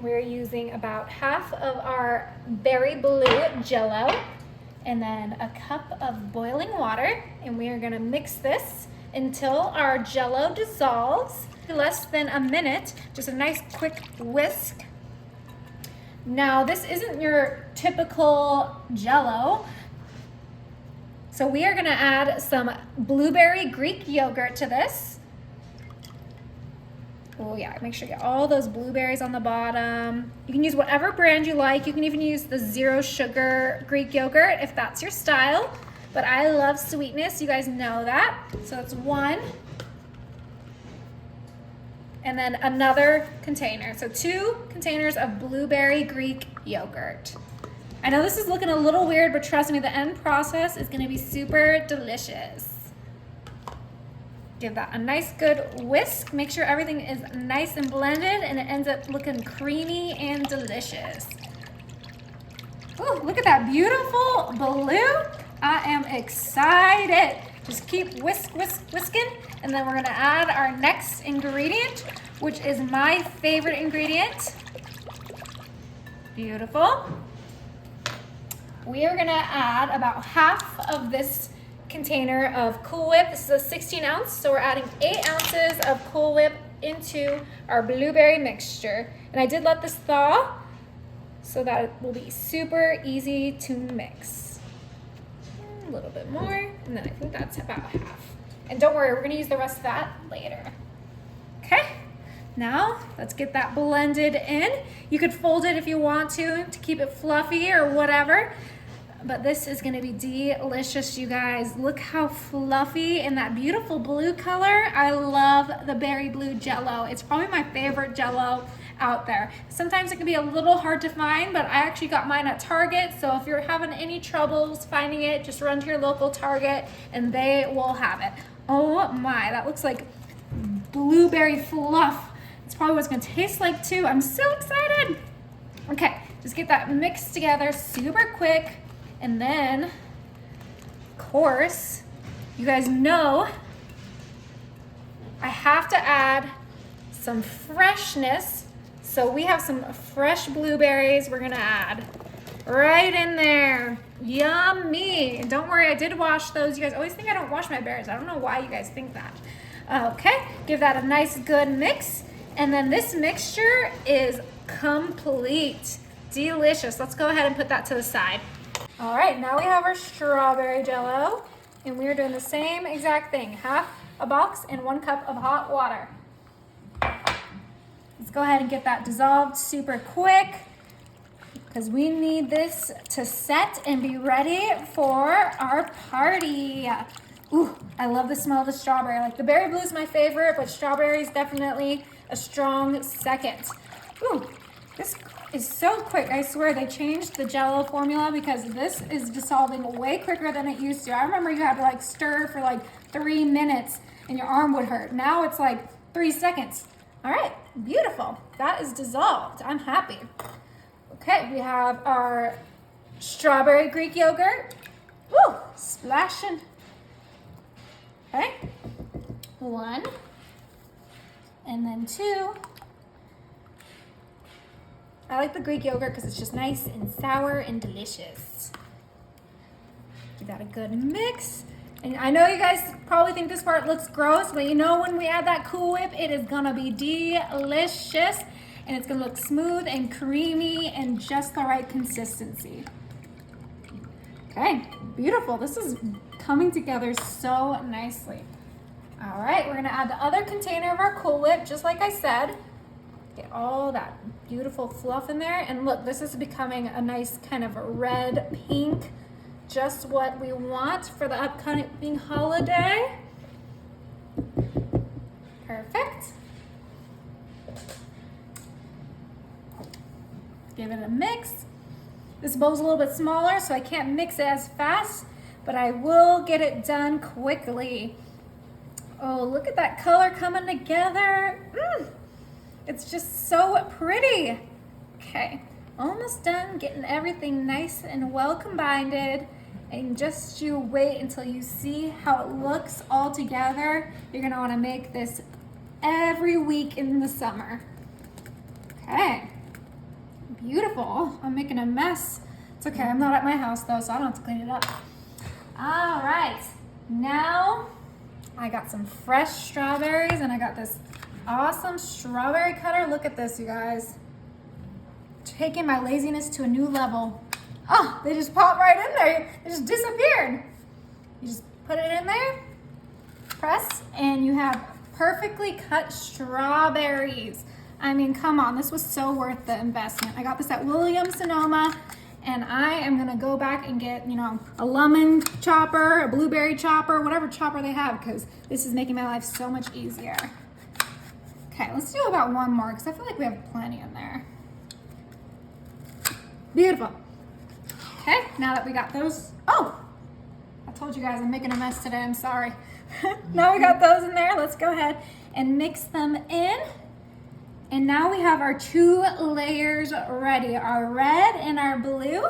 we're using about half of our berry blue JellO and then a cup of boiling water, and we are gonna mix this until our JellO dissolves. Less than a minute, just a nice quick whisk. Now this isn't your typical JellO, so we are gonna add some blueberry Greek yogurt to this. Oh yeah, make sure you get all those blueberries on the bottom. You can use whatever brand you like. You can even use the 0 sugar Greek yogurt if that's your style. But I love sweetness, you guys know that. So that's 1. And then another container. So 2 containers of blueberry Greek yogurt. I know this is looking a little weird, but trust me, the end process is gonna be super delicious. Give that a nice good whisk. Make sure everything is nice and blended and it ends up looking creamy and delicious. Ooh, look at that beautiful blue. I am excited. Just keep whisking. And then we're gonna add our next ingredient, which is my favorite ingredient. Beautiful. We are gonna add about half of this container of Cool Whip. This is a 16 ounce, so we're adding 8 ounces of Cool Whip into our blueberry mixture. And I did let this thaw so that it will be super easy to mix. A little bit more, and then I think that's about half. And don't worry, we're gonna use the rest of that later. Okay, now let's get that blended in. You could fold it if you want to keep it fluffy or whatever. But this is gonna be delicious, you guys. Look how fluffy and that beautiful blue color. I love the berry blue JellO. It's probably my favorite JellO out there. Sometimes it can be a little hard to find, but I actually got mine at Target. So if you're having any troubles finding it, just run to your local Target and they will have it. Oh my, that looks like blueberry fluff. It's probably what it's gonna taste like too. I'm so excited. Okay, just get that mixed together super quick. And then, of course, you guys know I have to add some freshness. So we have some fresh blueberries we're gonna add right in there. Yummy. And don't worry, I did wash those. You guys always think I don't wash my berries. I don't know why you guys think that. Okay, give that a nice good mix. And then this mixture is complete. Delicious. Let's go ahead and put that to the side. All right, now we have our strawberry JellO, and we're doing the same exact thing. Half a box and 1 cup of hot water. Let's go ahead and get that dissolved super quick because we need this to set and be ready for our party. Ooh, I love the smell of the strawberry. Like the berry blue is my favorite, but strawberry is definitely a strong second. Ooh, this is so quick. I swear they changed the JellO formula because this is dissolving way quicker than it used to. I remember you had to like stir for like 3 minutes and your arm would hurt. Now it's like 3 seconds. All right, beautiful. That is dissolved. I'm happy. Okay, we have our strawberry Greek yogurt. Woo, splashing. Okay, 1, and then 2. I like the Greek yogurt because it's just nice and sour and delicious. Give that a good mix. And I know you guys probably think this part looks gross, but you know when we add that Cool Whip, it is gonna be delicious. And it's gonna look smooth and creamy and just the right consistency. Okay, beautiful. This is coming together so nicely. All right, we're gonna add the other container of our Cool Whip, just like I said. Get all that beautiful fluff in there. And look, this is becoming a nice kind of red pink, just what we want for the upcoming holiday. Perfect. Give it a mix. This bowl's a little bit smaller, so I can't mix it as fast, but I will get it done quickly. Oh, look at that color coming together. It's just so pretty. Okay, almost done getting everything nice and well combined. And just you wait until you see how it looks all together. You're gonna wanna make this every week in the summer. Okay, Beautiful. I'm making a mess. It's okay, I'm not at my house though, so I don't have to clean it up. All right, now I got some fresh strawberries and I got this awesome strawberry cutter. Look at this, you guys. Taking my laziness to a new level. Oh, they just popped right in there. They just disappeared. You just put it in there, press, and you have perfectly cut strawberries. I mean, come on, this was so worth the investment. I got this at Williams-Sonoma, and I am gonna go back and get, you know, a lemon chopper, a blueberry chopper, whatever chopper they have, because this is making my life so much easier. Okay, let's do about one more, because I feel like we have plenty in there. Beautiful. Okay, now that we got those, oh, I told you guys I'm making a mess today, I'm sorry. Now we got those in there, let's go ahead and mix them in. And now we have our 2 layers ready, our red and our blue.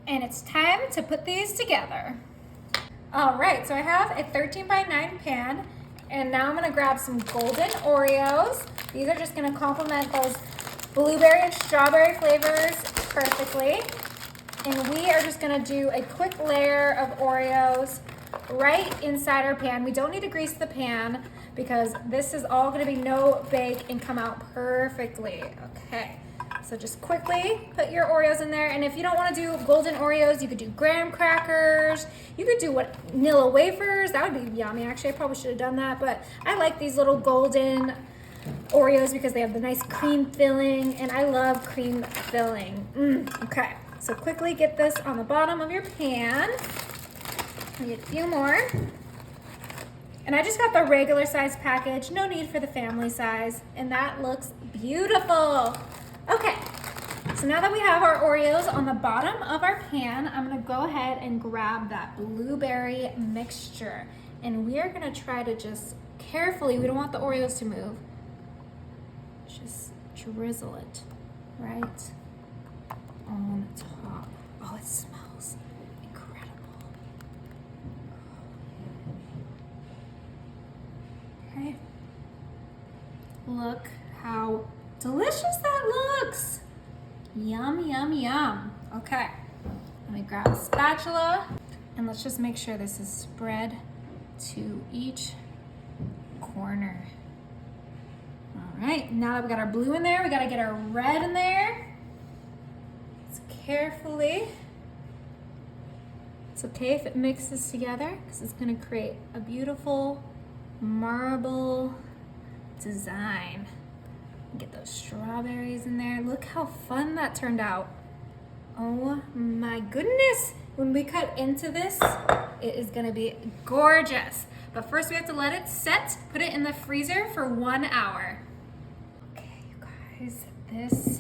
And it's time to put these together. All right, so I have a 13 by 9 pan. And now I'm gonna grab some golden Oreos. These are just gonna complement those blueberry and strawberry flavors perfectly. And we are just gonna do a quick layer of Oreos right inside our pan. We don't need to grease the pan because this is all gonna be no bake and come out perfectly. Okay, so just quickly put your Oreos in there. And if you don't wanna do golden Oreos, you could do graham crackers. You could do vanilla wafers. That would be yummy. Actually, I probably should have done that, but I like these little golden Oreos because they have the nice cream filling, and I love cream filling. Okay, so quickly get this on the bottom of your pan. I need a few more. And I just got the regular size package, no need for the family size, and that looks beautiful. Okay, so now that we have our Oreos on the bottom of our pan, I'm gonna go ahead and grab that blueberry mixture. And we are gonna try to just carefully, we don't want the Oreos to move, just drizzle it right on top. Oh, it smells incredible. Okay. Look how delicious that looks. Yum, yum, yum. Okay. Let me grab a spatula and let's just make sure this is spread to each corner. All right, now that we got our blue in there, we gotta get our red in there. Let's carefully. It's okay if it mixes together because it's gonna create a beautiful marble design. Get those strawberries in there. Look how fun that turned out. Oh my goodness. When we cut into this, it is gonna be gorgeous. But first we have to let it set, put it in the freezer for 1 hour. Okay, you guys, this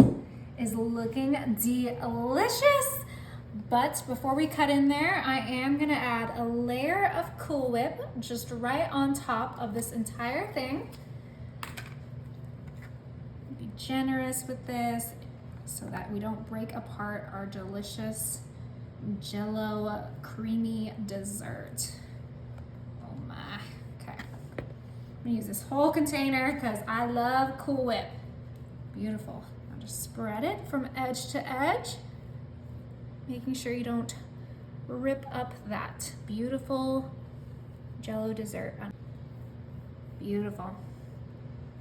is looking delicious. But before we cut in there, I am gonna add a layer of Cool Whip just right on top of this entire thing. Be generous with this so that we don't break apart our delicious JellO creamy dessert. Oh my, okay. I'm gonna use this whole container because I love Cool Whip. Beautiful. I'll just spread it from edge to edge, making sure you don't rip up that beautiful JellO dessert. Beautiful.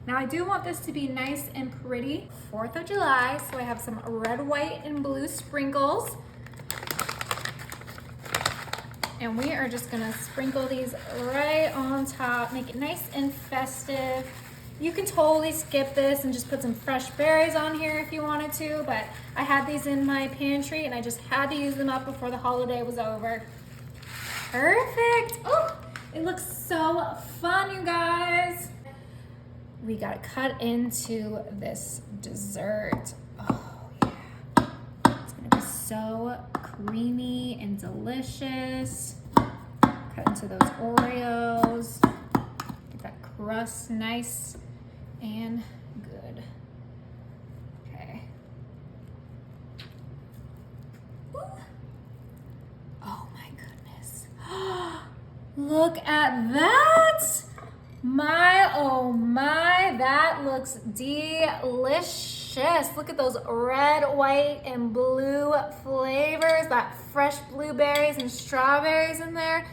Now I do want this to be nice and pretty. 4th of July, so I have some red, white, and blue sprinkles. And we are just gonna sprinkle these right on top, make it nice and festive. You can totally skip this and just put some fresh berries on here if you wanted to, but I had these in my pantry and I just had to use them up before the holiday was over. Perfect. Oh, it looks so fun, you guys. We gotta cut into this dessert. Oh yeah, it's gonna be so creamy and delicious. Cut into those Oreos. Get that crust nice and good. Okay. Ooh. Oh my goodness. Look at that. My, oh my, that looks delicious. delicious. Look at those red, white, and blue flavors, that fresh blueberries and strawberries in there.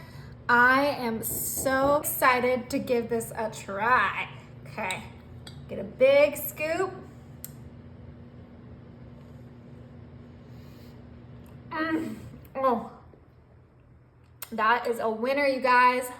I am so excited to give this a try. Okay, get a big scoop. Oh, that is a winner, you guys.